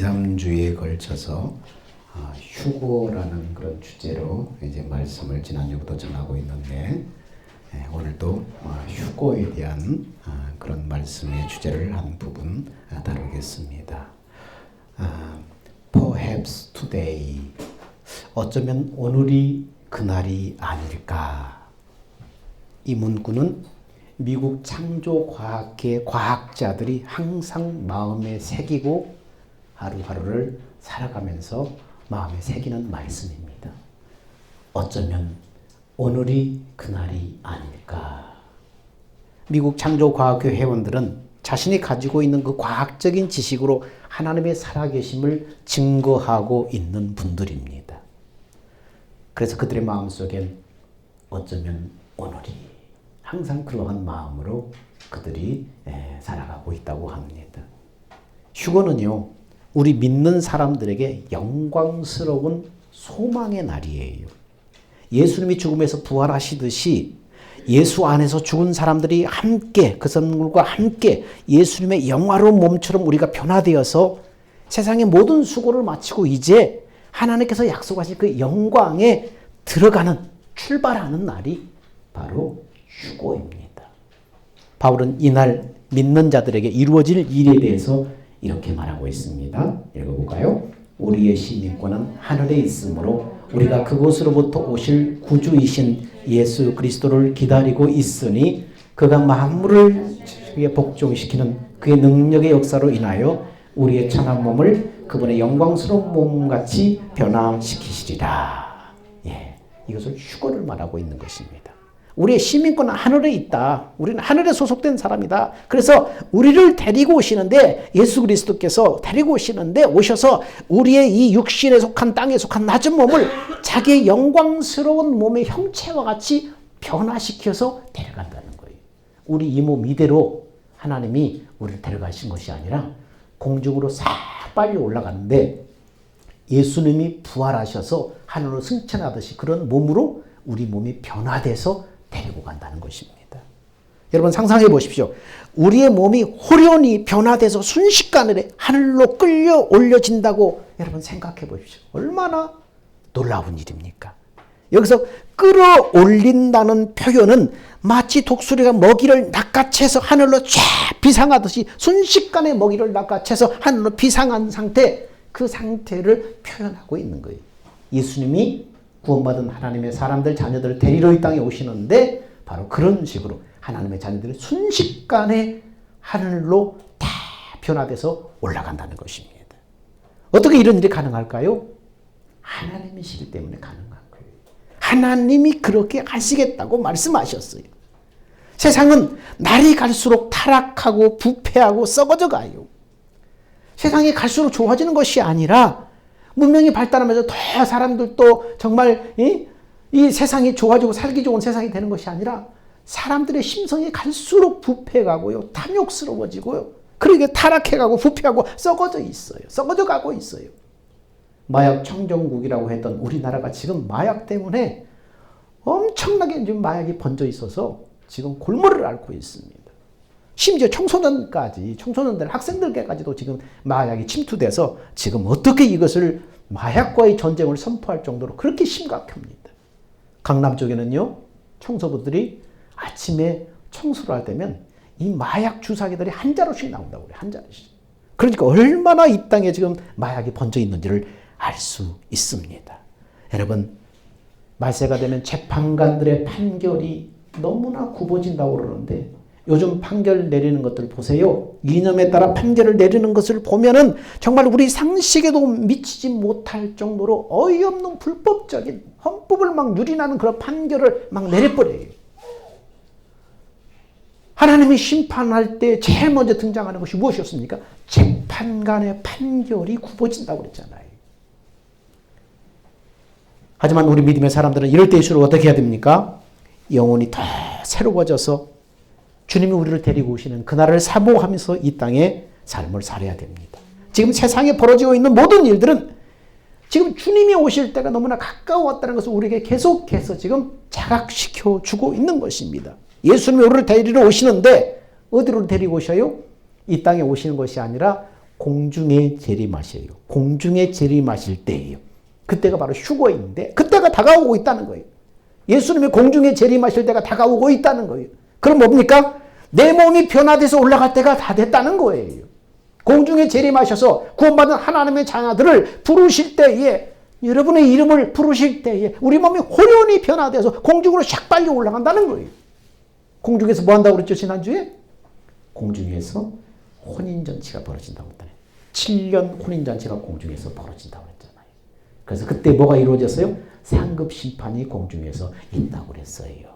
3주에 걸쳐서 휴고라는 그런 주제로 이제 말씀을 지난주부터 전하고 있는데 오늘도 휴고에 대한 그런 말씀의 주제를 한 부분 다루겠습니다. Perhaps today, 어쩌면 오늘이 그날이 아닐까. 이 문구는 미국 창조과학계 과학자들이 항상 마음에 새기고 하루하루를 살아가면서 마음에 새기는 말씀입니다. 어쩌면 오늘이 그날이 아닐까. 미국 창조과학회 회원들은 자신이 가지고 있는 그 과학적인 지식으로 하나님의 살아계심을 증거하고 있는 분들입니다. 그래서 그들의 마음속엔 어쩌면 오늘이, 항상 그러한 마음으로 그들이 살아가고 있다고 합니다. 휴거는요, 우리 믿는 사람들에게 영광스러운 소망의 날이에요. 예수님이 죽음에서 부활하시듯이 예수 안에서 죽은 사람들이 함께, 그 사람들과 함께 예수님의 영화로운 몸처럼 우리가 변화되어서 세상의 모든 수고를 마치고 이제 하나님께서 약속하신 그 영광에 들어가는, 출발하는 날이 바로 휴고입니다. 바울은 이날 믿는 자들에게 이루어질 일에 대해서 이렇게 말하고 있습니다. 읽어볼까요? 우리의 시민권은 하늘에 있으므로 우리가 그곳으로부터 오실 구주이신 예수 그리스도를 기다리고 있으니 그가 만물을 복종시키는 그의 능력의 역사로 인하여 우리의 천한 몸을 그분의 영광스러운 몸같이 변화시키시리라. 이것을 휴거를 말하고 있는 것입니다. 우리의 시민권은 하늘에 있다. 우리는 하늘에 소속된 사람이다. 그래서 우리를 데리고 오시는데, 예수 그리스도께서 데리고 오시는데, 오셔서 우리의 이 육신에 속한, 땅에 속한 낮은 몸을 자기의 영광스러운 몸의 형체와 같이 변화시켜서 데려간다는 거예요. 우리 이 몸 이대로 하나님이 우리를 데려가신 것이 아니라 공중으로 싹 빨리 올라가는데, 예수님이 부활하셔서 하늘로 승천하듯이 그런 몸으로 우리 몸이 변화돼서 데리고 간다는 것입니다. 여러분 상상해 보십시오. 우리의 몸이 호련히 변화돼서 순식간에 하늘로 끌려 올려진다고 여러분 생각해 보십시오. 얼마나 놀라운 일입니까? 여기서 끌어올린다는 표현은 마치 독수리가 먹이를 낚아채서 하늘로 쫙 비상하듯이 순식간에 먹이를 낚아채서 하늘로 비상한 상태, 그 상태를 표현하고 있는 거예요. 예수님이 구원받은 하나님의 사람들, 자녀들을 데리러 이 땅에 오시는데 바로 그런 식으로 하나님의 자녀들이 순식간에 하늘로 다 변화돼서 올라간다는 것입니다. 어떻게 이런 일이 가능할까요? 하나님이시기 때문에 가능한 거예요. 하나님이 그렇게 하시겠다고 말씀하셨어요. 세상은 날이 갈수록 타락하고 부패하고 썩어져 가요. 세상이 갈수록 좋아지는 것이 아니라 문명이 발달하면서 더 사람들도 정말 이 세상이 좋아지고 살기 좋은 세상이 되는 것이 아니라 사람들의 심성이 갈수록 부패가고요, 탐욕스러워지고요, 그러게 타락해가고 부패하고 썩어져 있어요. 썩어져 가고 있어요. 마약 청정국이라고 했던 우리나라가 지금 마약 때문에 엄청나게 지금 마약이 번져 있어서 지금 골머리를 앓고 있습니다. 심지어 청소년들, 학생들께까지도 지금 마약이 침투돼서 지금 어떻게 이것을 마약과의 전쟁을 선포할 정도로 그렇게 심각합니다. 강남 쪽에는요, 청소부들이 아침에 청소를 할 때면 이 마약 주사기들이 한 자루씩 나온다고 그래요. 한 자루씩. 그러니까 얼마나 이 땅에 지금 마약이 번져 있는지를 알 수 있습니다. 여러분, 말세가 되면 재판관들의 판결이 너무나 굽어진다고 그러는데 요즘 판결 내리는 것들 보세요. 이념에 따라 판결을 내리는 것을 보면은 정말 우리 상식에도 미치지 못할 정도로 어이없는 불법적인 헌법을 막 유린하는 그런 판결을 막 내려버려요. 하나님이 심판할 때 제일 먼저 등장하는 것이 무엇이었습니까? 재판관의 판결이 굽어진다고 그랬잖아요. 하지만 우리 믿음의 사람들은 이럴 때일수록 어떻게 해야 됩니까? 영혼이 더 새로워져서 주님이 우리를 데리고 오시는 그날을 사모하면서 이 땅에 삶을 살아야 됩니다. 지금 세상에 벌어지고 있는 모든 일들은 지금 주님이 오실 때가 너무나 가까웠다는 것을 우리에게 계속해서 지금 자각시켜 주고 있는 것입니다. 예수님이 우리를 데리러 오시는데 어디로 데리고 오셔요? 이 땅에 오시는 것이 아니라 공중에 재림하셔요. 공중에 재림하실 때예요. 그때가 바로 휴거인데 그때가 다가오고 있다는 거예요. 예수님이 공중에 재림하실 때가 다가오고 있다는 거예요. 그럼 뭡니까? 내 몸이 변화돼서 올라갈 때가 다 됐다는 거예요. 공중에 재림하셔서 구원받은 하나님의 자녀들을 부르실 때에 여러분의 이름을 부르실 때에 우리 몸이 호련히 변화돼서 공중으로 샥 빨리 올라간다는 거예요. 공중에서 뭐 한다고 그랬죠 지난주에? 공중에서 혼인잔치가 벌어진다고 했잖아요. 7년 혼인잔치가 공중에서 벌어진다고 했잖아요. 그래서 그때 뭐가 이루어졌어요? 상급 심판이 공중에서 있다고 그랬어요.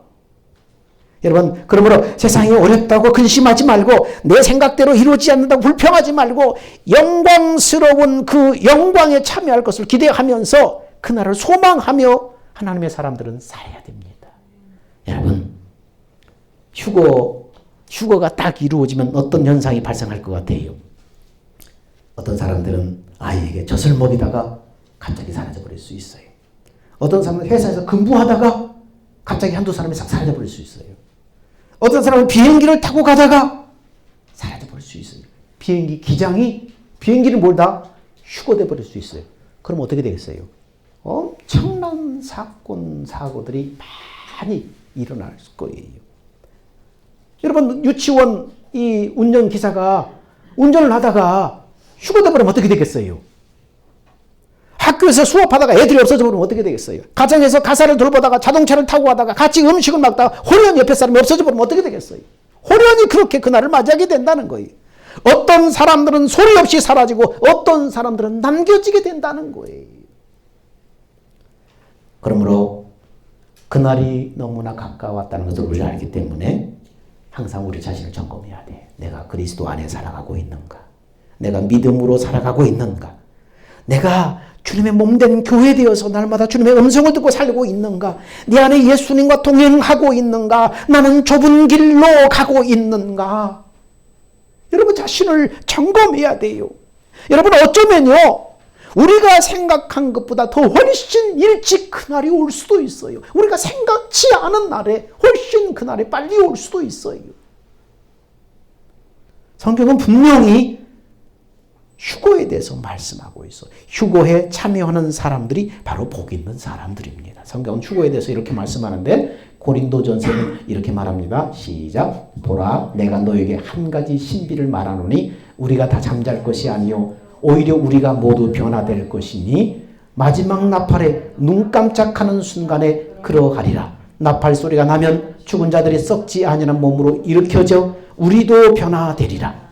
여러분 그러므로 세상이 어렵다고 근심하지 말고 내 생각대로 이루어지지 않는다고 불평하지 말고 영광스러운 그 영광에 참여할 것을 기대하면서 그날을 소망하며 하나님의 사람들은 살아야 됩니다. 여러분 휴거가 딱 이루어지면 어떤 현상이 발생할 것 같아요? 어떤 사람들은 아이에게 젖을 먹이다가 갑자기 사라져버릴 수 있어요. 어떤 사람은 회사에서 근무하다가 갑자기 한두 사람이 싹 사라져버릴 수 있어요. 어떤 사람은 비행기를 타고 가다가 사라져버릴 수 있어요. 기장이 비행기를 몰다 휴거돼 버릴 수 있어요. 그럼 어떻게 되겠어요? 엄청난 사고들이 많이 일어날 거예요. 여러분 유치원 이 운전기사가 운전을 하다가 휴거돼 버리면 어떻게 되겠어요? 학교에서 수업하다가 애들이 없어져 버리면 어떻게 되겠어요? 가정에서 가사를 돌보다가 자동차를 타고 가다가 같이 음식을 먹다가 호련히 옆에 사람이 없어져 버리면 어떻게 되겠어요? 호련히 그렇게 그날을 맞이하게 된다는 거예요. 어떤 사람들은 소리 없이 사라지고 어떤 사람들은 남겨지게 된다는 거예요. 그러므로 그날이 너무나 가까웠다는 것을 우리가 알기 때문에 항상 우리 자신을 점검해야 돼. 내가 그리스도 안에 살아가고 있는가? 내가 믿음으로 살아가고 있는가? 내가 주님의 몸된 교회 되어서 날마다 주님의 음성을 듣고 살고 있는가? 내 안에 예수님과 동행하고 있는가? 나는 좁은 길로 가고 있는가? 여러분 자신을 점검해야 돼요. 여러분 어쩌면요 우리가 생각한 것보다 더 훨씬 일찍 그날이 올 수도 있어요. 우리가 생각지 않은 날에 훨씬 그날이 빨리 올 수도 있어요. 성경은 분명히 휴거에 대해서 말씀하고 있어요. 휴거에 참여하는 사람들이 바로 복 있는 사람들입니다. 성경은 휴거에 대해서 이렇게 말씀하는데 고린도전서는 이렇게 말합니다. 시작. 보라 내가 너에게 한 가지 신비를 말하노니 우리가 다 잠잘 것이 아니요 오히려 우리가 모두 변화될 것이니 마지막 나팔에 눈 깜짝하는 순간에 그러하리라. 나팔 소리가 나면 죽은 자들이 썩지 아니하는 몸으로 일으켜져 우리도 변화되리라.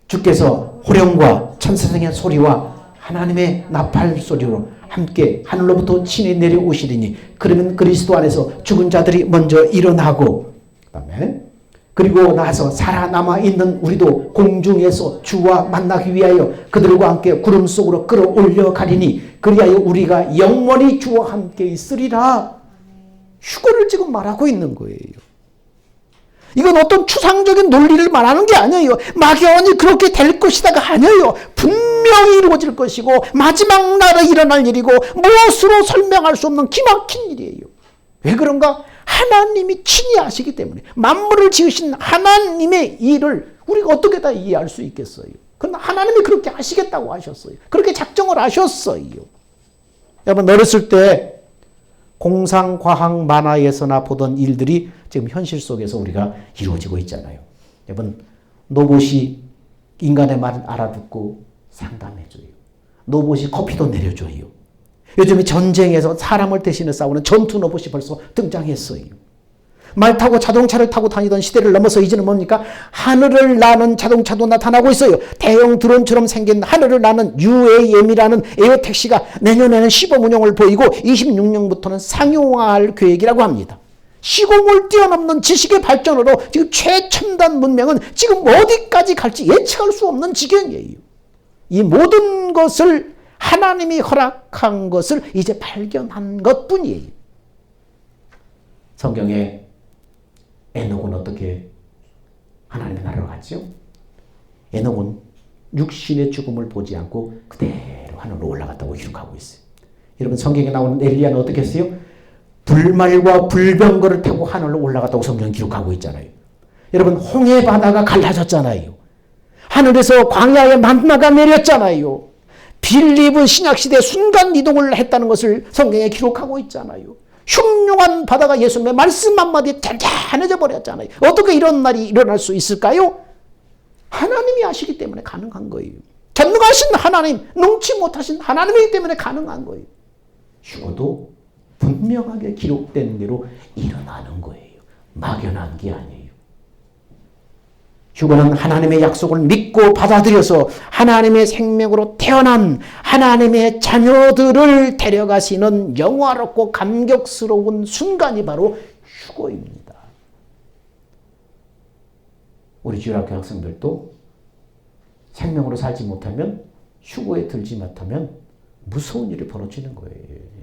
주께서 호령과 천사장의 소리와 하나님의 나팔 소리로 함께 하늘로부터 친히 내려오시리니 그러면 그리스도 안에서 죽은 자들이 먼저 일어나고 그다음에 그리고 나서 살아남아 있는 우리도 공중에서 주와 만나기 위하여 그들과 함께 구름 속으로 끌어올려 가리니 그리하여 우리가 영원히 주와 함께 있으리라. 휴거를 지금 말하고 있는 거예요. 이건 어떤 추상적인 논리를 말하는 게 아니에요. 막연히 그렇게 될 것이다가 아니에요. 분명히 이루어질 것이고 마지막 날에 일어날 일이고 무엇으로 설명할 수 없는 기막힌 일이에요. 왜 그런가? 하나님이 친히 하시기 때문에 만물을 지으신 하나님의 일을 우리가 어떻게 다 이해할 수 있겠어요? 그러나 하나님이 그렇게 하시겠다고 하셨어요. 그렇게 작정을 하셨어요. 여러분 어렸을 때 공상과학 만화에서나 보던 일들이 지금 현실 속에서 우리가 이루어지고 있잖아요. 여러분 로봇이 인간의 말을 알아듣고 상담해줘요. 로봇이 커피도 내려줘요. 요즘에 전쟁에서 사람을 대신해 싸우는 전투 로봇이 벌써 등장했어요. 말 타고 자동차를 타고 다니던 시대를 넘어서 이제는 뭡니까? 하늘을 나는 자동차도 나타나고 있어요. 대형 드론처럼 생긴 하늘을 나는 UAM이라는 에어택시가 내년에는 시범 운영을 보이고 26년부터는 상용화할 계획이라고 합니다. 시공을 뛰어넘는 지식의 발전으로 지금 최첨단 문명은 지금 어디까지 갈지 예측할 수 없는 지경이에요. 이 모든 것을 하나님이 허락한 것을 이제 발견한 것뿐이에요. 성경에 에녹은 어떻게 하나님의 나라로 갔죠? 에녹은 육신의 죽음을 보지 않고 그대로 하늘로 올라갔다고 기록하고 있어요. 여러분 성경에 나오는 엘리야는 어떻게 했어요? 불말과 불병거를 타고 하늘로 올라갔다고 성경은 기록하고 있잖아요. 여러분 홍해 바다가 갈라졌잖아요. 하늘에서 광야에 만나가 내렸잖아요. 빌립은 신약시대에 순간이동을 했다는 것을 성경에 기록하고 있잖아요. 흉흉한 바다가 예수님의 말씀 한마디에 잔잔해져 버렸잖아요. 어떻게 이런 날이 일어날 수 있을까요? 하나님이 하시기 때문에 가능한 거예요. 전능하신 하나님, 능치 못하신 하나님이기 때문에 가능한 거예요. 휴거도 분명하게 기록된 대로 일어나는 거예요. 막연한 게 아니에요. 휴거는 하나님의 약속을 믿고 받아들여서 하나님의 생명으로 태어난 하나님의 자녀들을 데려가시는 영화롭고 감격스러운 순간이 바로 휴거입니다. 우리 주일학교 학생들도 생명으로 살지 못하면, 휴거에 들지 못하면 무서운 일이 벌어지는 거예요.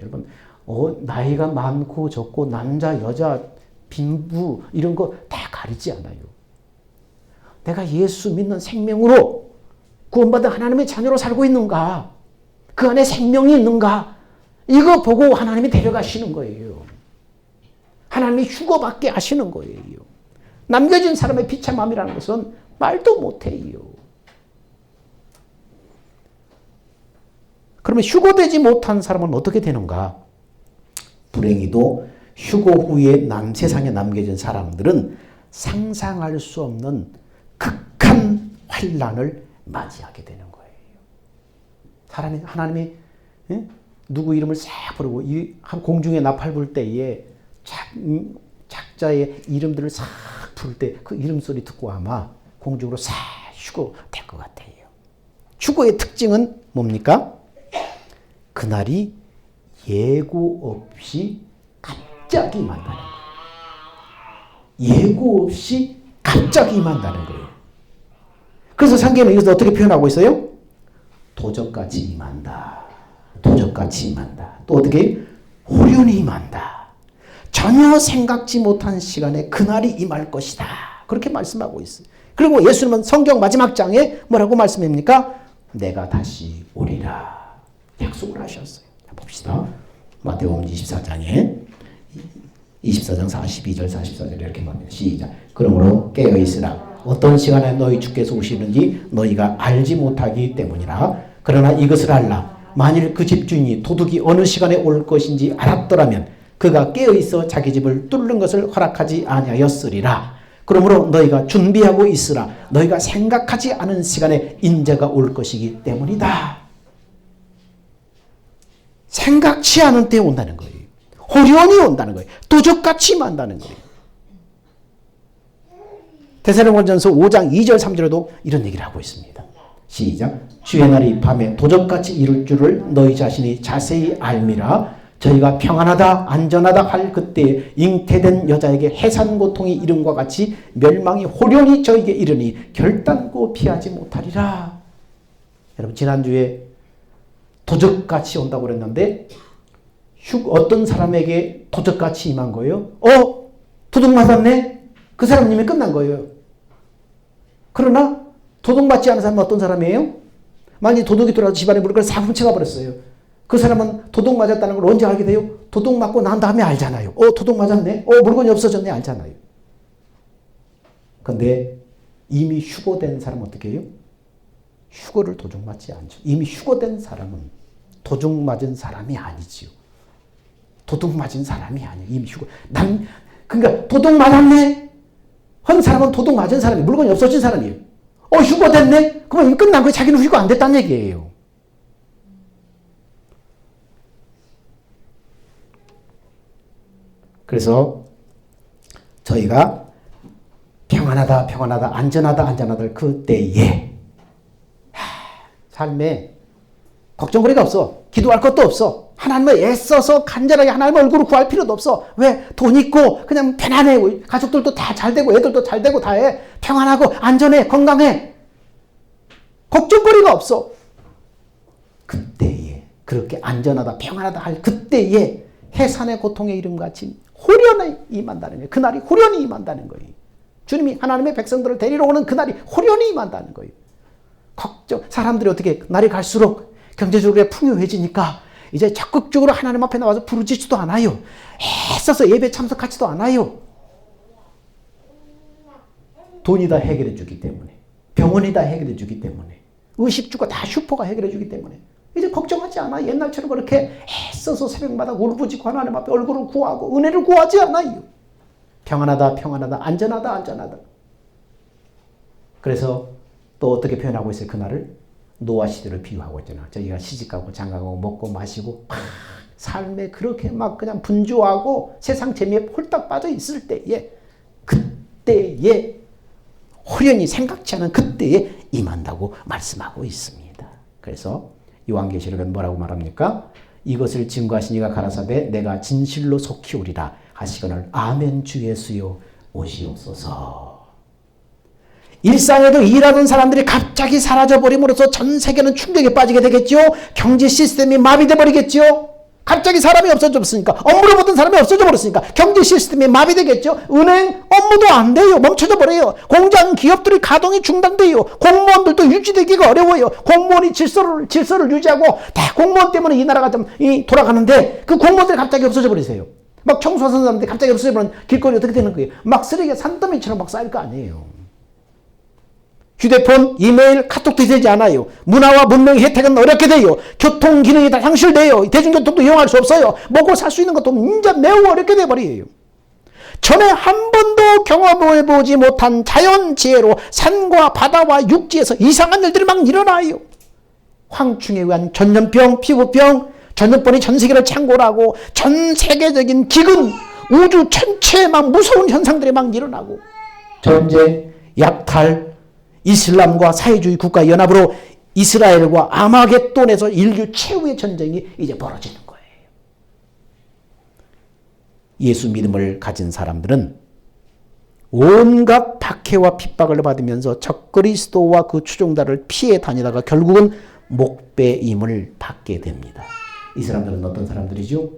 여러분, 나이가 많고 적고 남자, 여자, 빈부 이런 거 다 가리지 않아요. 내가 예수 믿는 생명으로 구원받은 하나님의 자녀로 살고 있는가? 그 안에 생명이 있는가? 이거 보고 하나님이 데려가시는 거예요. 하나님이 휴거받게 하시는 거예요. 남겨진 사람의 비참함이라는 것은 말도 못해요. 그러면 휴거되지 못한 사람은 어떻게 되는가? 불행히도 휴거 후에 세상에 남겨진 사람들은 상상할 수 없는 극한 환난을 맞이하게 되는 거예요. 하나님이 누구 이름을 싹 부르고 공중에 나팔 불 때에 작자의 이름들을 싹 부를 때 그 이름 소리 듣고 아마 공중으로 싹 휴거될 것 같아요. 휴거의 특징은 뭡니까? 그날이 예고 없이 갑자기 임한다는 거예요. 예고 없이 갑자기 임한다는 거예요. 그래서 성경은 이것을 어떻게 표현하고 있어요? 도적같이 임한다. 도적같이 임한다. 또 어떻게? 호련히 임한다. 전혀 생각지 못한 시간에 그날이 임할 것이다. 그렇게 말씀하고 있어요. 그리고 예수님은 성경 마지막 장에 뭐라고 말씀합니까? 내가 다시 오리라. 약속을 하셨어요. 봅시다. 마태복음 24장에 24장 42절 44절 이렇게 말합니다. 시작. 그러므로 깨어있으라. 어떤 시간에 너희 주께서 오시는지 너희가 알지 못하기 때문이라. 그러나 이것을 알라. 만일 그 집주인이 도둑이 어느 시간에 올 것인지 알았더라면 그가 깨어있어 자기 집을 뚫는 것을 허락하지 아니하였으리라. 그러므로 너희가 준비하고 있으라. 너희가 생각하지 않은 시간에 인자가 올 것이기 때문이다. 생각치 않은 때에 온다는 거예요. 호련히 온다는 거예요. 도적같이 임한다는 거예요. 데살로니가전서 5장 2절 3절에도 이런 얘기를 하고 있습니다. 시작. 주의 날이 밤에 도적같이 이룰 줄을 너희 자신이 자세히 알미라. 저희가 평안하다 안전하다 할 그때에 잉태된 여자에게 해산 고통이 이름과 같이 멸망이 호련히 저에게 이르니 결단코 피하지 못하리라. 여러분, 지난주에 도적같이 온다고 그랬는데 어떤 사람에게 도적같이 임한 거예요? 도둑 맞았네? 그 사람 이미 끝난 거예요. 그러나 도둑 맞지 않은 사람은 어떤 사람이에요? 만약 도둑이 들어와서 집안에 물건을 싹 훔쳐가 버렸어요. 그 사람은 도둑 맞았다는 걸 언제 알게 돼요? 도둑 맞고 난 다음에 알잖아요. 도둑 맞았네? 물건이 없어졌네? 알잖아요. 근데 이미 휴거된 사람은 어떻게 해요? 휴거를 도둑 맞지 않죠. 이미 휴거된 사람은 도둑 맞은 사람이 아니지요. 도둑 맞은 사람이 아니에요. 이미 휴거. 그러니까 도둑 맞았네? 한 사람은 도둑 맞은 사람이 물건이 없어진 사람이에요. 휴거됐네? 그러면 이미 끝난 거예요. 자기는 휴거 안 됐다는 얘기예요. 그래서 저희가 평안하다 안전하다 할 그때에 삶에 걱정거리가 없어. 기도할 것도 없어. 하나님을 애써서 간절하게 하나님의 얼굴을 구할 필요도 없어. 왜? 돈 있고 그냥 편안해. 가족들도 다 잘 되고 애들도 잘 되고 다 해. 평안하고 안전해. 건강해. 걱정거리가 없어. 그때에 그렇게 안전하다 평안하다 할 그때에 해산의 고통의 이름같이 호련히 임한다는 거예요. 그날이 호련히 임한다는 거예요. 주님이 하나님의 백성들을 데리러 오는 그날이 호련히 임한다는 거예요. 사람들이 어떻게 날이 갈수록 경제적으로 풍요해지니까 이제 적극적으로 하나님 앞에 나와서 부르짖지도 않아요. 애써서 예배 참석하지도 않아요. 돈이 다 해결해 주기 때문에. 병원이 다 해결해 주기 때문에, 의식주가 다 슈퍼가 해결해 주기 때문에 이제 걱정하지 않아. 옛날처럼 그렇게 애써서 새벽마다 울부짖고 하나님 앞에 얼굴을 구하고 은혜를 구하지 않아요. 평안하다, 평안하다, 안전하다, 안전하다. 그래서 또 어떻게 표현하고 있어요? 그날을 노아 시대로 비유하고 있잖아. 저희가 시집가고 장가가고 먹고 마시고 삶에 그렇게 막 그냥 분주하고 세상 재미에 홀딱 빠져 있을 때에, 그때에 호련히 생각지 않은 그때에 임한다고 말씀하고 있습니다. 그래서 요한계시록은 뭐라고 말합니까? 이것을 증거하신 이가 가라사대 내가 진실로 속히 오리라 하시거늘 아멘 주 예수여 오시옵소서. 일상에도 일하던 사람들이 갑자기 사라져버림으로써 전 세계는 충격에 빠지게 되겠죠. 경제 시스템이 마비돼 버리겠죠. 갑자기 사람이 없어져 버렸으니까, 업무를 보던 사람이 없어져 버렸으니까 경제 시스템이 마비되겠죠. 은행 업무도 안 돼요. 멈춰져 버려요. 공장 기업들이 가동이 중단돼요. 공무원들도 유지되기가 어려워요. 공무원이 질서를 유지하고 다 공무원 때문에 이 나라가 좀 돌아가는데 그 공무원들이 갑자기 없어져 버리세요. 막 청소하는 사람들이 갑자기 없어져 버리면 길거리 어떻게 되는 거예요? 막 쓰레기가 산더미처럼 막 쌓일 거 아니에요. 휴대폰, 이메일, 카톡도 되지 않아요. 문화와 문명의 혜택은 어렵게 돼요. 교통 기능이 다 상실돼요. 대중교통도 이용할 수 없어요. 먹고 살 수 있는 것도 이제 매우 어렵게 돼버려요. 전에 한 번도 경험해보지 못한 자연재해로 산과 바다와 육지에서 이상한 일들이 막 일어나요. 황충에 의한 전염병, 피부병, 전염병이 전 세계를 창궐하고 전 세계적인 기근, 우주 전체에 막 무서운 현상들이 막 일어나고, 전쟁, 약탈, 이슬람과 사회주의 국가 연합으로 이스라엘과 아마겟돈에서 인류 최후의 전쟁이 이제 벌어지는 거예요. 예수 믿음을 가진 사람들은 온갖 박해와 핍박을 받으면서 적그리스도와 그 추종자를 피해 다니다가 결국은 목배임을 받게 됩니다. 이 사람들은 어떤 사람들이죠?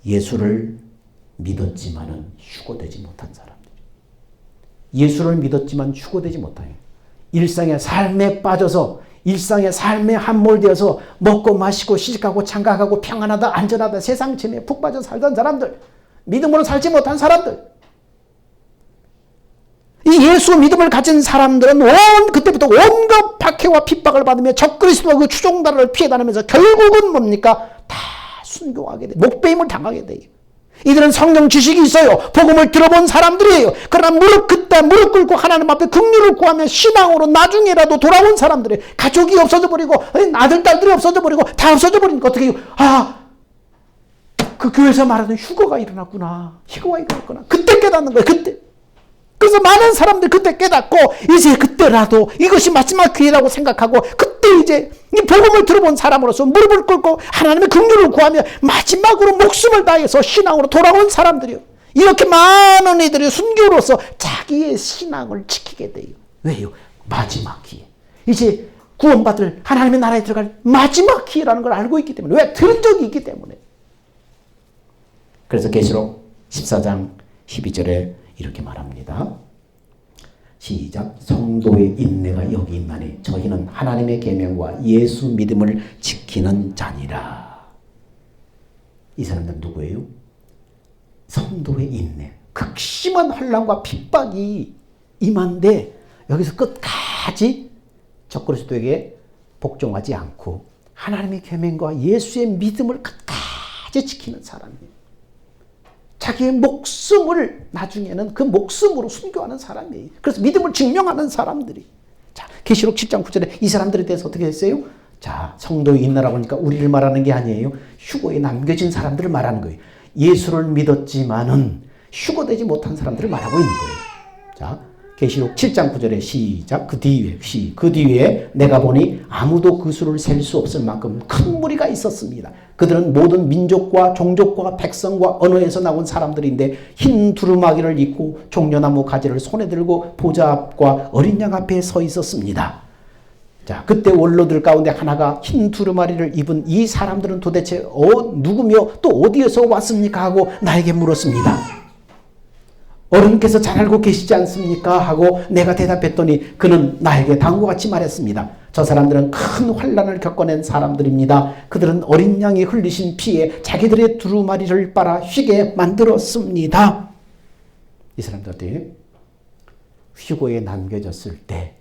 예수를 믿었지만은 휴거되지 못한 사람들. 예수를 믿었지만 휴거되지 못해요. 일상의 삶에 빠져서, 일상의 삶에 함몰되어서 먹고 마시고 시집가고 장가가고 평안하다, 안전하다, 세상 재미에 푹 빠져 살던 사람들, 믿음으로 살지 못한 사람들, 이 예수 믿음을 가진 사람들은 그때부터 온갖 박해와 핍박을 받으며 적그리스도와 그 추종자를 피해 다니면서 결국은 뭡니까? 다 순교하게 돼. 목배임을 당하게 돼요. 이들은 성경 지식이 있어요. 복음을 들어본 사람들이에요. 그러나 무릎 꿇고 하나님 앞에 긍휼을 구하며 신앙으로 나중에라도 돌아온 사람들이에요. 가족이 없어져 버리고 아들, 딸들이 없어져 버리고 다 없어져 버리니까 어떻게 해요? 그 교회에서 말하는 휴거가 일어났구나. 휴거가 일어났구나. 그때 깨닫는 거예요. 그때. 그래서 많은 사람들이 그때 깨닫고 이제 그때라도 이것이 마지막 기회라고 생각하고 그때 이제 이 복음을 들어본 사람으로서 무릎을 꿇고 하나님의 긍휼을 구하며 마지막으로 목숨을 다해서 신앙으로 돌아온 사람들이요. 이렇게 많은 이들이 순교로서 자기의 신앙을 지키게 돼요. 왜요? 마지막 기회. 이제 구원받을 하나님의 나라에 들어갈 마지막 기회라는 걸 알고 있기 때문에. 왜? 들은 적이 있기 때문에. 그래서 계시록 14장 12절에 이렇게 말합니다. 시작. 성도의 인내가 여기 있나니 저희는 하나님의 계명과 예수 믿음을 지키는 자니라. 이 사람들은 누구예요? 성도의 인내. 극심한 환난과 핍박이 임한데 여기서 끝까지 적그리스도에게 복종하지 않고 하나님의 계명과 예수의 믿음을 끝까지 지키는 사람이에요. 자기의 목숨을 나중에는 그 목숨으로 순교하는 사람이에요. 그래서 믿음을 증명하는 사람들이. 자, 계시록 7장 9절에 이 사람들에 대해서 어떻게 했어요? 자, 성도의 인내라고 하니까 우리를 말하는 게 아니에요. 휴거에 남겨진 사람들을 말하는 거예요. 예수를 믿었지만은 휴거되지 못한 사람들을 말하고 있는 거예요. 자, 계시록 7장 9절에 시작. 그 뒤에 내가 보니 아무도 그 수를 셀 수 없을 만큼 큰 무리가 있었습니다. 그들은 모든 민족과 종족과 백성과 언어에서 나온 사람들인데 흰 두루마기를 입고 종려나무 가지를 손에 들고 보좌 앞과 어린 양 앞에 서 있었습니다. 자, 그때 원로들 가운데 하나가 흰 두루마리를 입은 이 사람들은 도대체 누구며 또 어디에서 왔습니까? 하고 나에게 물었습니다. 어른께서 잘 알고 계시지 않습니까? 하고 내가 대답했더니 그는 나에게 다음과 같이 말했습니다. 저 사람들은 큰 환난을 겪어낸 사람들입니다. 그들은 어린 양이 흘리신 피에 자기들의 두루마리를 빨아 휘게 만들었습니다. 이 사람들한테 휴거에 남겨졌을 때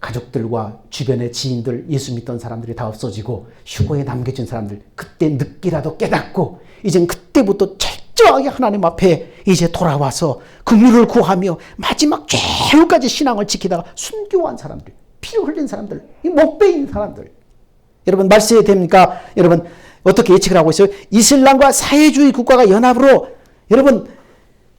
가족들과 주변의 지인들, 예수 믿던 사람들이 다 없어지고 휴거에 남겨진 사람들, 그때 늦게라도 깨닫고 이젠 그때부터 철저하게 하나님 앞에 이제 돌아와서 긍휼을 구하며 마지막 최후까지 신앙을 지키다가 순교한 사람들, 피 흘린 사람들, 이 목배인 사람들. 여러분 말씀이 됩니까? 여러분 어떻게 예측을 하고 있어요? 이슬람과 사회주의 국가가 연합으로 여러분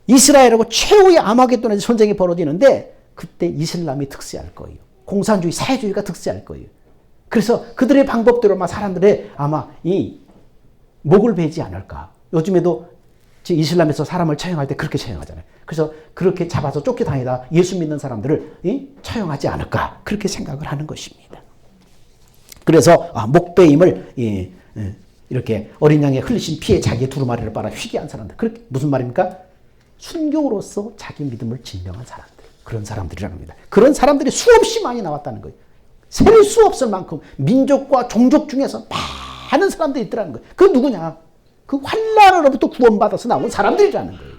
이스라엘하고 최후의 아마겟돈의 전쟁이 벌어지는데 그때 이슬람이 득세할 거예요. 공산주의, 사회주의가 득세할 거예요. 그래서 그들의 방법대로 아마 사람들의 아마 이 목을 베지 않을까. 요즘에도 이슬람에서 사람을 처형할 때 그렇게 처형하잖아요. 그래서 그렇게 잡아서 쫓겨다니다 예수 믿는 사람들을 처형하지 않을까. 그렇게 생각을 하는 것입니다. 그래서 목베임을 이렇게 어린 양의 흘리신 피에 자기의 두루마리를 빨아 휘게 한 사람들. 그렇게 무슨 말입니까? 순교로서 자기 믿음을 증명한 사람들. 그런 사람들이라는 겁니다. 그런 사람들이 수없이 많이 나왔다는 거예요. 셀 수 없을 만큼 민족과 종족 중에서 많은 사람들이 있더라는 거예요. 그 누구냐? 그 환난으로부터 구원받아서 나온 사람들이라는 거예요.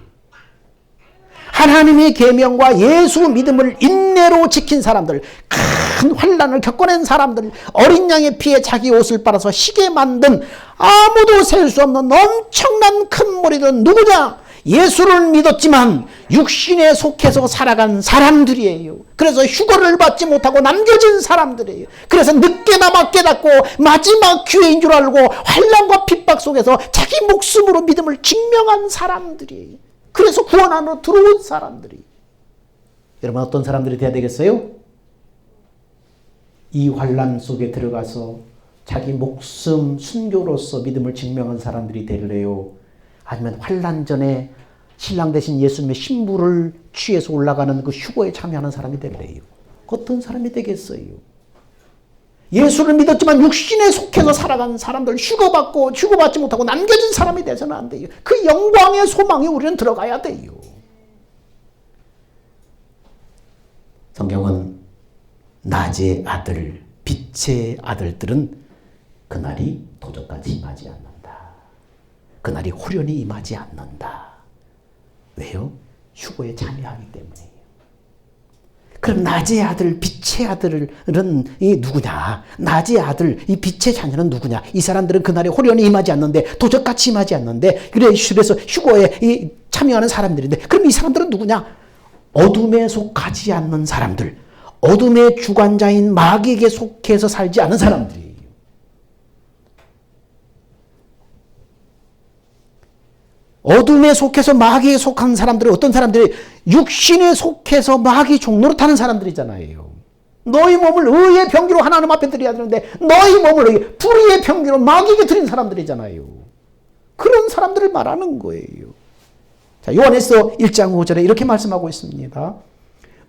하나님의 계명과 예수 믿음을 인내로 지킨 사람들, 큰 환난을 겪어낸 사람들, 어린 양의 피에 자기 옷을 빨아서 희게 만든 아무도 셀 수 없는 엄청난 큰 무리들은 누구냐? 예수를 믿었지만 육신에 속해서 살아간 사람들이에요. 그래서 휴거를 받지 못하고 남겨진 사람들이에요. 그래서 늦게나마 깨닫고 마지막 기회인 줄 알고 환난과 핍박 속에서 자기 목숨으로 믿음을 증명한 사람들이에요. 그래서 구원 안으로 들어온 사람들이. 여러분 어떤 사람들이 돼야 되겠어요? 이 환난 속에 들어가서 자기 목숨 순교로서 믿음을 증명한 사람들이 되래요? 아니면 환난 전에 신랑 대신 예수님의 신부를 취해서 올라가는 그 휴거에 참여하는 사람이 되래요? 어떤 사람이 되겠어요? 예수를 믿었지만 육신에 속해서 살아간 사람들, 휴거받지 못하고 남겨진 사람이 돼서는 안 돼요. 그 영광의 소망에 우리는 들어가야 돼요. 성경은 낮의 아들, 빛의 아들들은 그날이 도적같이 임하지 않는다. 그날이 호련히 임하지 않는다. 왜요? 휴거에 참여하기 때문이에요. 그럼 낮의 아들, 빛의 아들은 이 누구냐? 낮의 아들, 이 빛의 자녀는 누구냐? 이 사람들은 그날에 호련히 임하지 않는데, 도적같이 임하지 않는데, 그래서 휴거에 참여하는 사람들인데, 그럼 이 사람들은 누구냐? 어둠에 속하지 않는 사람들, 어둠의 주관자인 마귀에게 속해서 살지 않은 사람들이에요. 어둠에 속해서 마귀에 속한 사람들이 어떤 사람들이 육신에 속해서 마귀 종로로 타는 사람들이잖아요. 너희 몸을 의의 병기로 하나님 앞에 드려야 되는데 너희 몸을 불의의 병기로 마귀에게 드린 사람들이잖아요. 그런 사람들을 말하는 거예요. 자, 요한에서 1장 5절에 이렇게 말씀하고 있습니다.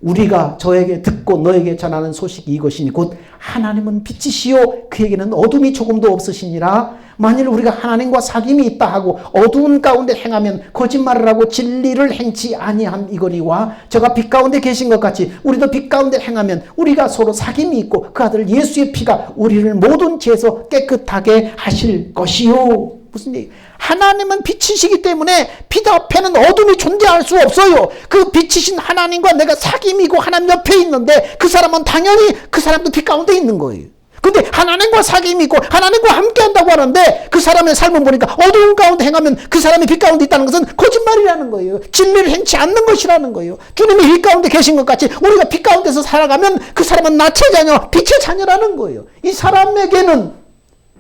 우리가 저에게 듣고 너에게 전하는 소식이 이것이니 곧 하나님은 빛이시요 그에게는 어둠이 조금도 없으시니라. 만일 우리가 하나님과 사귐이 있다 하고 어두운 가운데 행하면 거짓말을 하고 진리를 행치 아니함 이거니와 저가 빛 가운데 계신 것 같이 우리도 빛 가운데 행하면 우리가 서로 사귐이 있고 그 아들 예수의 피가 우리를 모든 죄에서 깨끗하게 하실 것이요. 무슨 얘기? 하나님은 빛이시기 때문에 빛 앞에는 어둠이 존재할 수 없어요. 그 빛이신 하나님과 내가 사귐이고 하나님 옆에 있는데 그 사람은 당연히 그 사람도 빛 가운데 있는 거예요. 근데 하나님과 사귐이 있고 하나님과 함께 한다고 하는데 그 사람의 삶을 보니까 어두운 가운데 행하면 그 사람이 빛 가운데 있다는 것은 거짓말이라는 거예요. 진리를 행치 않는 것이라는 거예요. 주님이 빛 가운데 계신 것 같이 우리가 빛 가운데서 살아가면 그 사람은 낫의 자녀, 빛의 자녀라는 거예요. 이 사람에게는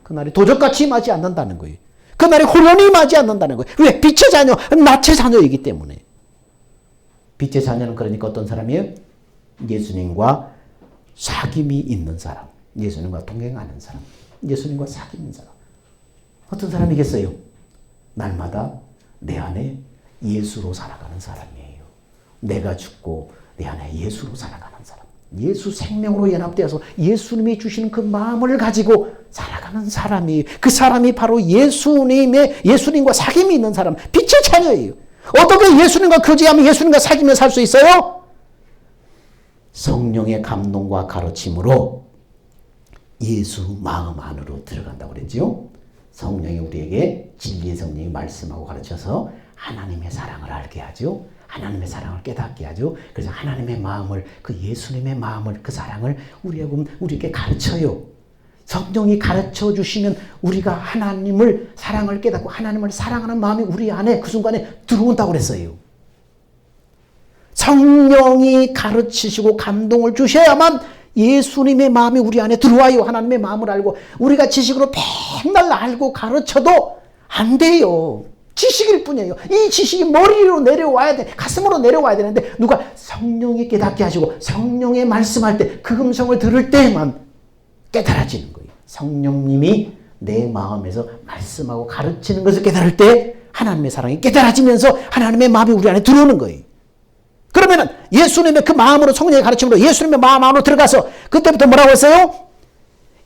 그날이 도적같이 임하지 않는다는 거예요. 그날이 호련히 임하지 않는다는 거예요. 왜? 빛의 자녀, 낫의 자녀이기 때문에. 빛의 자녀는 그러니까 어떤 사람이에요? 예수님과 사귐이 있는 사람. 예수님과 동행하는 사람, 예수님과 사귀는 사람. 어떤 사람이겠어요? 날마다 내 안에 예수로 살아가는 사람이에요. 내가 죽고 내 안에 예수로 살아가는 사람. 예수 생명으로 연합되어서 예수님이 주시는 그 마음을 가지고 살아가는 사람이에요. 그 사람이 바로 예수님과 사귐이 있는 사람, 빛의 자녀예요. 어떻게 예수님과 교제하면 예수님과 사귀며 살 수 있어요? 성령의 감동과 가르침으로 예수 마음 안으로 들어간다고 그랬죠. 성령이 우리에게 진리의 성령이 말씀하고 가르쳐서 하나님의 사랑을 알게 하죠. 하나님의 사랑을 깨닫게 하죠. 그래서 하나님의 마음을, 그 예수님의 마음을, 그 사랑을 우리에게 가르쳐요. 성령이 가르쳐 주시면 우리가 하나님을 사랑을 깨닫고 하나님을 사랑하는 마음이 우리 안에 그 순간에 들어온다고 그랬어요. 성령이 가르치시고 감동을 주셔야만 예수님의 마음이 우리 안에 들어와요. 하나님의 마음을 알고. 우리가 지식으로 맨날 알고 가르쳐도 안 돼요. 지식일 뿐이에요. 이 지식이 머리로 내려와야 돼. 가슴으로 내려와야 되는데 누가 성령이 깨닫게 하시고 성령의 말씀할 때 그 음성을 들을 때만 깨달아지는 거예요. 성령님이 내 마음에서 말씀하고 가르치는 것을 깨달을 때 하나님의 사랑이 깨달아지면서 하나님의 마음이 우리 안에 들어오는 거예요. 그러면은 예수님의 그 마음으로 성령의 가르침으로 예수님의 마음 안으로 들어가서 그때부터 뭐라고 했어요?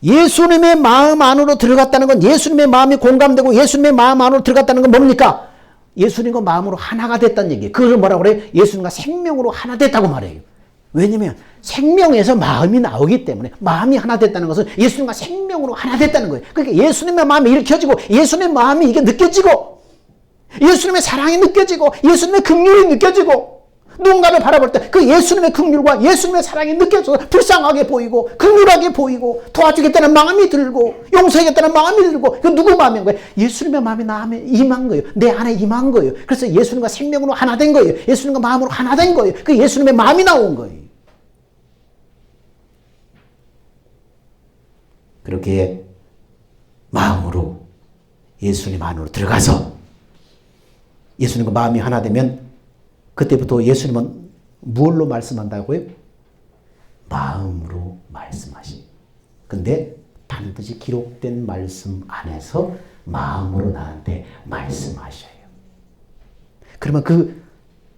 예수님의 마음 안으로 들어갔다는 건 예수님의 마음이 공감되고 예수님의 마음 안으로 들어갔다는 건 뭡니까? 예수님과 마음으로 하나가 됐다는 얘기예요. 그걸 뭐라고 그래요? 예수님과 생명으로 하나 됐다고 말해요. 왜냐면 생명에서 마음이 나오기 때문에 마음이 하나 됐다는 것은 예수님과 생명으로 하나 됐다는 거예요. 그러니까 예수님의 마음이 일으켜지고 예수님의 마음이 이게 느껴지고 예수님의 사랑이 느껴지고 예수님의 긍휼이 느껴지고 누군가를 바라볼 때 그 예수님의 긍휼과 예수님의 사랑이 느껴져서 불쌍하게 보이고 긍휼하게 보이고 도와주겠다는 마음이 들고 용서하겠다는 마음이 들고 그 누구 마음인 거예요? 예수님의 마음이 나 안에 임한 거예요. 내 안에 임한 거예요. 그래서 예수님과 생명으로 하나 된 거예요. 예수님과 마음으로 하나 된 거예요. 그 예수님의 마음이 나온 거예요. 그렇게 마음으로 예수님 안으로 들어가서 예수님과 마음이 하나 되면 그때부터 예수님은 무엇로 말씀한다고요? 마음으로 말씀하시. 근데 반드시 기록된 말씀 안에서 마음으로 나한테 말씀하셔요. 그러면 그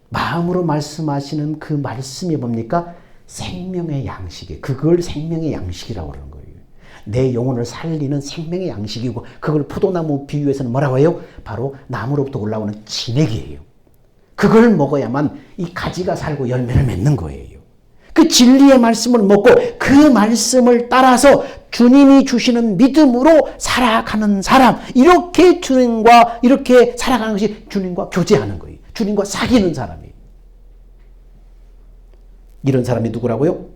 마음으로 말씀하시는 그 말씀이 뭡니까? 생명의 양식이에요. 그걸 생명의 양식이라고 그러는 거예요. 내 영혼을 살리는 생명의 양식이고 그걸 포도나무 비유에서는 뭐라고 해요? 바로 나무로부터 올라오는 진액이에요. 그걸 먹어야만 이 가지가 살고 열매를 맺는 거예요. 그 진리의 말씀을 먹고 그 말씀을 따라서 주님이 주시는 믿음으로 살아가는 사람, 이렇게 주님과 이렇게 살아가는 것이 주님과 교제하는 거예요. 주님과 사귀는 사람이에요. 이런 사람이 누구라고요?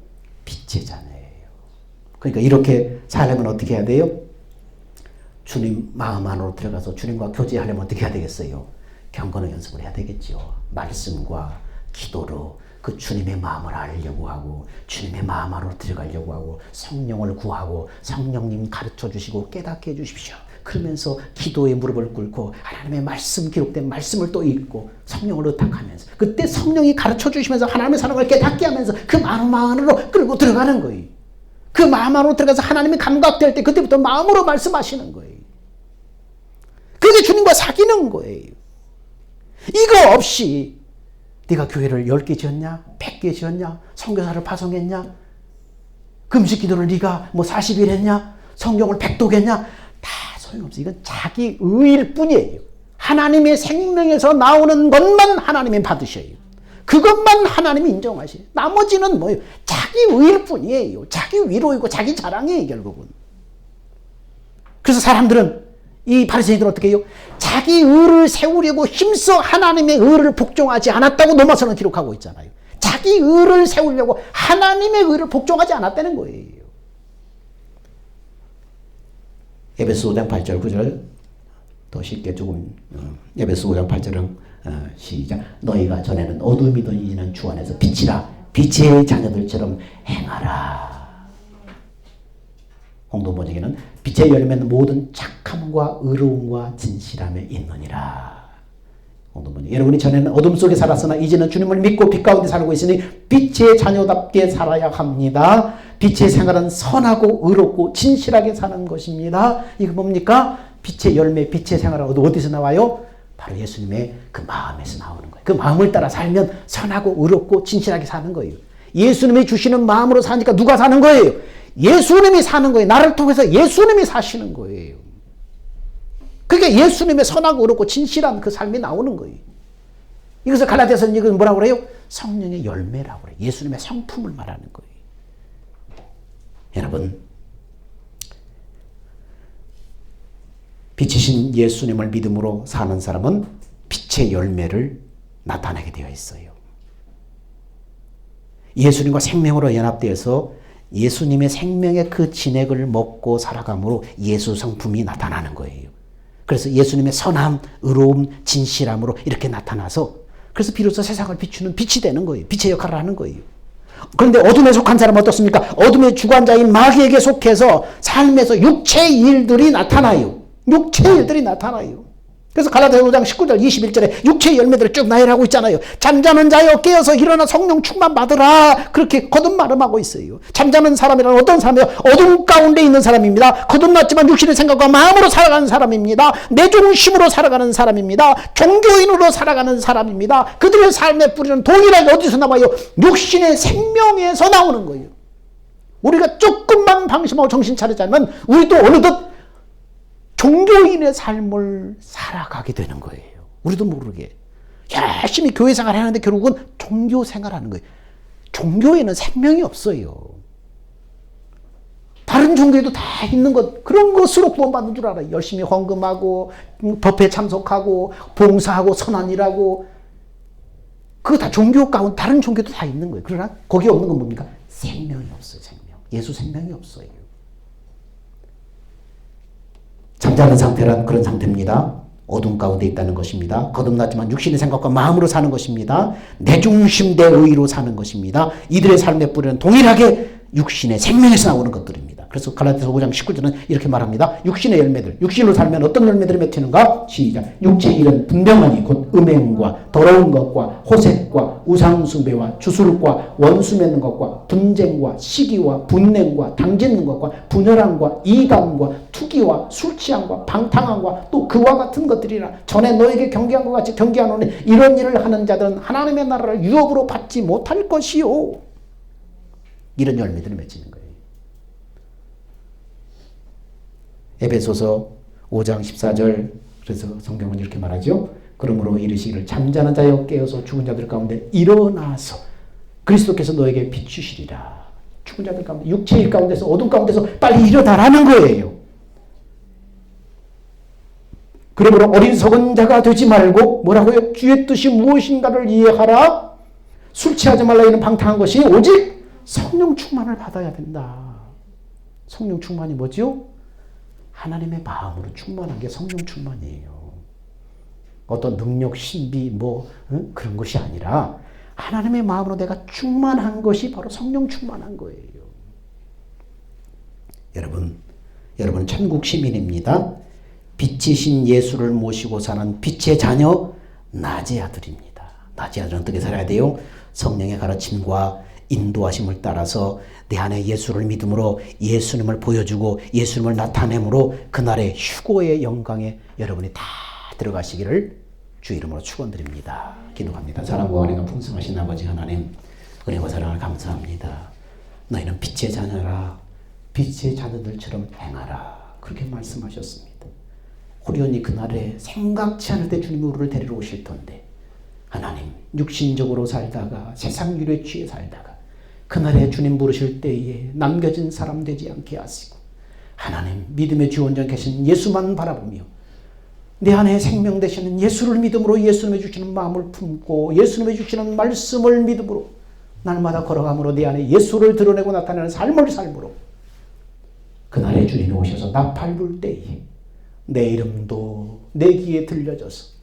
빛의 자녀예요. 그러니까 이렇게 살려면 어떻게 해야 돼요? 주님 마음 안으로 들어가서 주님과 교제하려면 어떻게 해야 되겠어요? 경건의 연습을 해야 되겠죠. 말씀과 기도로 그 주님의 마음을 알려고 하고 주님의 마음 안으로 들어가려고 하고 성령을 구하고 성령님 가르쳐 주시고 깨닫게 해주십시오. 그러면서 기도에 무릎을 꿇고 하나님의 말씀, 기록된 말씀을 또 읽고 성령을 의탁하면서 그때 성령이 가르쳐 주시면서 하나님의 사랑을 깨닫게 하면서 그 마음 안으로 끌고 들어가는 거예요. 그 마음 안으로 들어가서 하나님이 감각될 때 그때부터 마음으로 말씀하시는 거예요. 그게 주님과 사귀는 거예요. 이거 없이 네가 교회를 10개 지었냐? 100개 지었냐? 선교사를 파송했냐? 금식 기도를 네가 뭐 40일 했냐? 성경을 100독했냐? 다 소용없어. 이건 자기 의일 뿐이에요. 하나님의 생명에서 나오는 것만 하나님이 받으셔요. 그것만 하나님이 인정하셔요. 나머지는 뭐예요? 자기 의일 뿐이에요. 자기 위로이고 자기 자랑이에요, 결국은. 그래서 사람들은 이 바리새인들은 어떻게 해요? 자기 의를 세우려고 힘써 하나님의 의를 복종하지 않았다고 로마서는 기록하고 있잖아요. 자기 의를 세우려고 하나님의 의를 복종하지 않았다는 거예요. 에베소 5장 8절 9절 더 쉽게 조금 에베소 5장 8절은 시작. 너희가 전에는 어둠이던 이제는 주 안에서 빛이라 빛의 자녀들처럼 행하라. 홍도번역에는 빛의 열매는 모든 착함과 의로움과 진실함에 있느니라. 홍도번역. 여러분이 전에는 어둠 속에 살았으나 이제는 주님을 믿고 빛 가운데 살고 있으니 빛의 자녀답게 살아야 합니다. 빛의 생활은 선하고 의롭고 진실하게 사는 것입니다. 이거 뭡니까? 빛의 열매, 빛의 생활은 어디서 나와요? 바로 예수님의 그 마음에서 나오는 거예요. 그 마음을 따라 살면 선하고 의롭고 진실하게 사는 거예요. 예수님이 주시는 마음으로 사니까 누가 사는 거예요? 예수님이 사는 거예요. 나를 통해서 예수님이 사시는 거예요. 그게 예수님의 선하고 의롭고 진실한 그 삶이 나오는 거예요. 이것을 갈라디아서는 이건 뭐라고 그래요? 성령의 열매라고 그래요. 예수님의 성품을 말하는 거예요. 여러분, 빛이신 예수님을 믿음으로 사는 사람은 빛의 열매를 나타나게 되어 있어요. 예수님과 생명으로 연합되어서 예수님의 생명의 그 진액을 먹고 살아감으로 예수 성품이 나타나는 거예요. 그래서 예수님의 선함, 의로움, 진실함으로 이렇게 나타나서 그래서 비로소 세상을 비추는 빛이 되는 거예요. 빛의 역할을 하는 거예요. 그런데 어둠에 속한 사람은 어떻습니까? 어둠의 주관자인 마귀에게 속해서 삶에서 육체의 일들이 나타나요. 육체의 일들이 나타나요. 그래서 갈라디아서 5장 19절 21절에 육체의 열매들을 쭉 나열하고 있잖아요. 잠자는 자여 깨어서 일어나 성령 충만 받으라. 그렇게 거듭 말음하고 있어요. 잠자는 사람이란 어떤 사람이에요? 어둠 가운데 있는 사람입니다. 거듭났지만 육신의 생각과 마음으로 살아가는 사람입니다. 내 중심으로 살아가는 사람입니다. 종교인으로 살아가는 사람입니다. 그들의 삶의 뿌리는 동일하게 어디서 나와요? 육신의 생명에서 나오는 거예요. 우리가 조금만 방심하고 정신 차리지 않으면 우리도 어느덧 종교인의 삶을 살아가게 되는 거예요. 우리도 모르게. 열심히 교회 생활을 하는데 결국은 종교 생활하는 거예요. 종교에는 생명이 없어요. 다른 종교에도 다 있는 것, 그런 것으로 구원받는 줄 알아요. 열심히 헌금하고, 법회 참석하고, 봉사하고, 선한 일하고. 그거 다 종교 가운데, 다른 종교도 다 있는 거예요. 그러나 거기에 없는 건 뭡니까? 생명이 없어요, 생명. 예수 생명이 없어요. 잠자는 상태란 그런 상태입니다. 어둠 가운데 있다는 것입니다. 거듭났지만 육신의 생각과 마음으로 사는 것입니다. 내 중심 내 의로 사는 것입니다. 이들의 삶의 뿌리는 동일하게 육신의 생명에서 나오는 것들입니다. 그래서 갈라디아서 5장 19절은 이렇게 말합니다. 육신의 열매들, 육신으로 살면 어떤 열매들이 맺히는가? 시작. 육체의 일은 분명하니 곧 음행과 더러운 것과 호색과 우상숭배와 주술과 원수 맺는 것과 분쟁과 시기와 분냉과 당짓는 것과 분열함과 이감과 투기와 술취함과 방탕함과 또 그와 같은 것들이라. 전에 너에게 경계한 것 같이 경계하노니 이런 일을 하는 자들은 하나님의 나라를 유업으로 받지 못할 것이요. 이런 열매들을 맺히는 거예요. 에베소서 5장 14절, 그래서 성경은 이렇게 말하죠. 그러므로 이르시기를 잠자는 자여 깨어서 죽은 자들 가운데 일어나서 그리스도께서 너에게 비추시리라. 죽은 자들 가운데, 육체일 가운데서, 어둠 가운데서 빨리 일어나라는 거예요. 그러므로 어리석은 자가 되지 말고 뭐라고요? 주의 뜻이 무엇인가를 이해하라. 술 취하지 말라. 이는 방탕한 것이 오직 성령 충만을 받아야 된다. 성령 충만이 뭐죠? 하나님의 마음으로 충만한 게 성령 충만이에요. 어떤 능력, 신비, 그런 것이 아니라 하나님의 마음으로 내가 충만한 것이 바로 성령 충만한 거예요. 여러분은 천국 시민입니다. 빛이신 예수를 모시고 사는 빛의 자녀, 낮의 아들입니다. 낮의 아들은 어떻게 살아야 돼요? 성령의 가르침과 인도하심을 따라서 내 안에 예수를 믿음으로 예수님을 보여주고 예수님을 나타내므로 그날의 휴거의 영광에 여러분이 다 들어가시기를 주 이름으로 축원드립니다. 기도합니다. 사랑과 은혜가 풍성하신 아버지 하나님, 은혜와 사랑을 감사합니다. 너희는 빛의 자녀라. 빛의 자녀들처럼 행하라. 그렇게 말씀하셨습니다. 호련히 그날에 생각지 않을 때 주님이 우리를 데리러 오실 텐데 하나님, 육신적으로 살다가 세상 유래 취해 살다가 그날에 주님 부르실 때에 남겨진 사람 되지 않게 하시고 하나님, 믿음의 주원장 계신 예수만 바라보며 내 안에 생명 되시는 예수를 믿음으로 예수님의 주시는 마음을 품고 예수님의 주시는 말씀을 믿음으로 날마다 걸어감으로 내 안에 예수를 드러내고 나타내는 삶을 삶으로 그날에 주님이 오셔서 나팔 불 때에 내 이름도 내 귀에 들려져서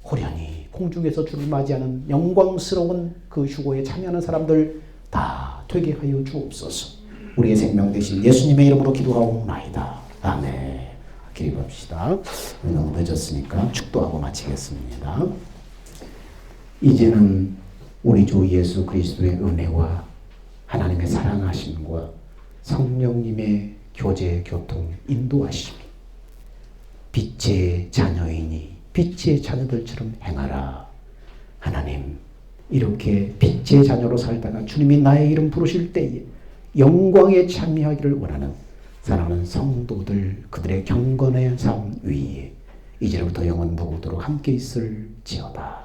호련히 공중에서 주를 맞이하는 영광스러운 그 휴거에 참여하는 사람들 다 되게 하여 주옵소서. 우리의 생명 되신 예수님의 이름으로 기도하옵나이다. 아멘. 기도합시다. 너무 늦었으니까 축도하고 마치겠습니다. 이제는 우리 주 예수 그리스도의 은혜와 하나님의 사랑하심과 성령님의 교제, 교통, 인도하심이 빛의 자녀이니 빛의 자녀들처럼 행하라. 하나님, 이렇게 빛의 자녀로 살다가 주님이 나의 이름 부르실 때에 영광에 참여하기를 원하는 사랑하는 성도들, 그들의 경건의 삶 위에 이제부터 영원 무궁토록 함께 있을지어다.